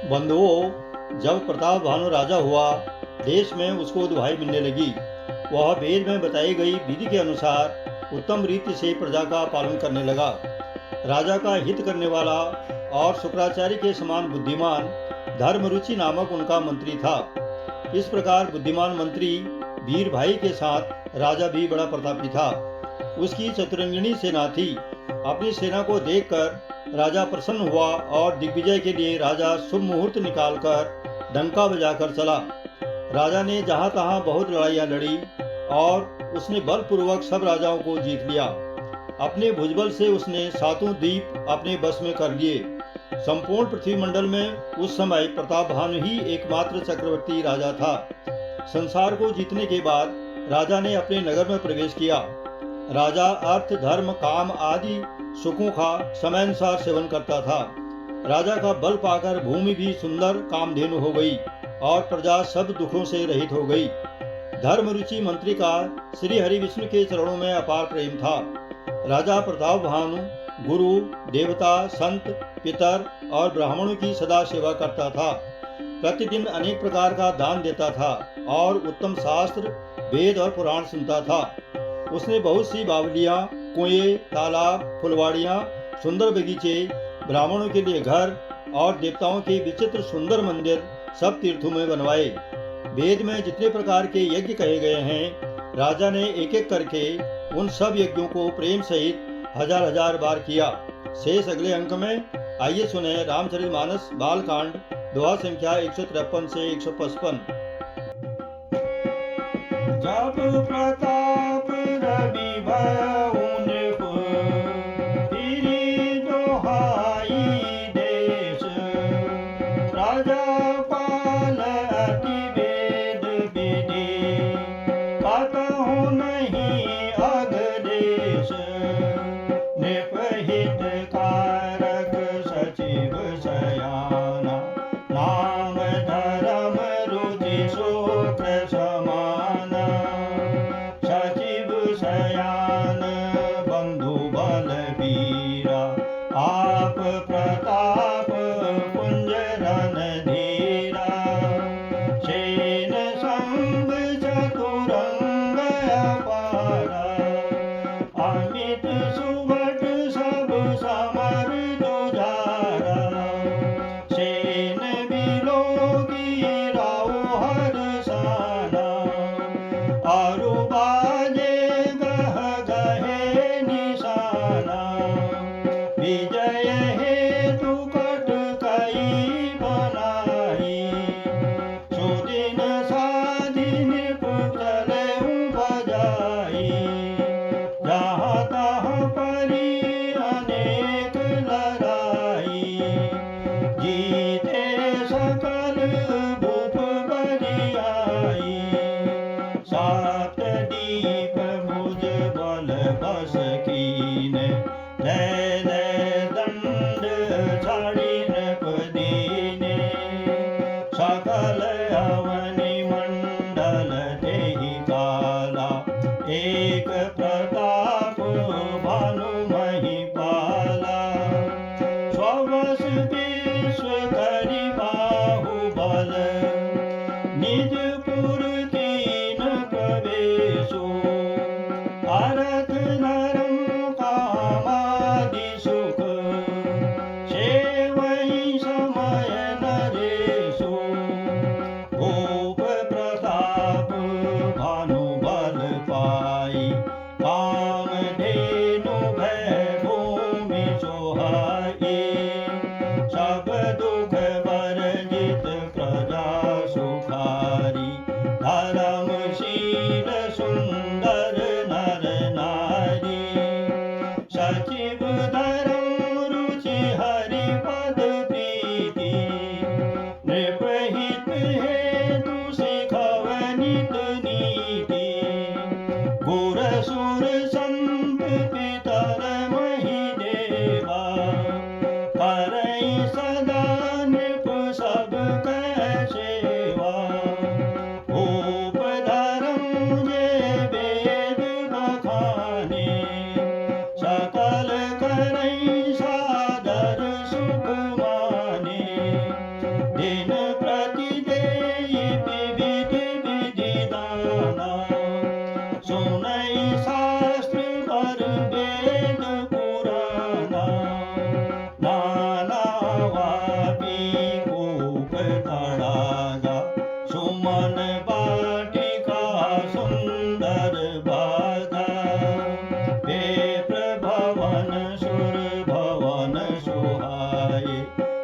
बंधुओं, जब प्रताप भानु राजा हुआ, देश में उसको दुहाई मिलने लगी। वह वेद में बताई गई विधि के अनुसार उत्तम रीति से प्रजा का पालन करने लगा। राजा का हित करने वाला और शुक्राचार्य के समान बुद्धिमान धर्मरुचि नामक उनका मंत्री था। इस प्रकार बुद्धिमान मंत्री वीर भाई के साथ राजा भी बड़ा प्रतापी था। उसकी चतुरंगिणी सेना थी। अपनी सेना को देखकर राजा प्रसन्न हुआ और दिग्विजय के लिए राजा शुभ मुहूर्त निकालकर डंका बजाकर चला। राजा ने जहां तहां बहुत लड़ाइयां लड़ी और उसने बलपूर्वक सब राजाओं को जीत लिया। अपने भुजबल से उसने सातों द्वीप अपने बस में कर लिए। संपूर्ण पृथ्वी मंडल में उस समय प्रताप भानु ही एकमात्र चक्रवर्ती राजा था। संसार को जीतने के बाद राजा ने अपने नगर में प्रवेश किया। राजा अर्थ, धर्म, काम आदि सुखों का समयानुसार सेवन करता था। राजा का बल पाकर भूमि भी सुंदर कामधेनु हो गई और प्रजा सब दुखों से रहित हो गई। धर्मरुचि मंत्री का श्री हरि विष्णु के चरणों में अपार प्रेम था। राजा प्रताप भानु गुरु, देवता, संत, पितर और ब्राह्मणों की सदा सेवा करता था। प्रतिदिन अनेक प्रकार का दान देता था और उत्तम शास्त्र, वेद और पुराण सुनता था। उसने बहुत सी बावलियां, कुएं, तालाब, फुलवाड़ियां, सुंदर बगीचे, ब्राह्मणों के लिए घर और देवताओं के विचित्र सुंदर मंदिर सब तीर्थों में बनवाए। वेद में जितने प्रकार के यज्ञ कहे गए हैं, राजा ने एक एक करके उन सब यज्ञों को प्रेम सहित हजार हजार बार किया। शेष अगले अंक में। आइए सुने रामचरितमानस बालकांड, दोहा संख्या 153 से 155। जब प्रताप रवि भउन फिरी दोहाई देश, राजपाल अति वेद विधि कतहु नहीं अगदेश। नृपहित कारक सचिव सयाना, नाम धर्म रुचि शुक्र समाना। सचिव सयान बंधु बलबीरा, आप प्रताप कुंज रणधीरा। सेन संग चतुरंग अपारा, अमित सुभट सब समर जुझारा। सेन बिलोकी राउ हरसाना, अरु बाजे गह गहे निशाना। विजय हेतु कट कई बनाई, सुदिन साधि नृप चलेउ बजाई। जहाँ तहाँ परी अनेक लड़ाई, जीते सकल भूप बरियाई। सात दीप भुज बल बस कीन, दय दय दंड छाड़ी नृप दीने। सकल अवनि मंडल तेहि काला, एक प्रताप भानु महिपाला। स्ववश विश्व करि बाहुबल, निज पुर कीन प्रवेशो। अरथ नरम कामादि सुख, सेवहि समय नरेशो। भूप प्रताप भानु बल पाई, कामधेनु भय भूमि सोहाई। सब दुख वर्जित प्रजा सुखारी, धर्मशील सुंदर नर नारी। सचिव धर्म रुचि हरि पद प्रीति,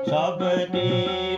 सब दीन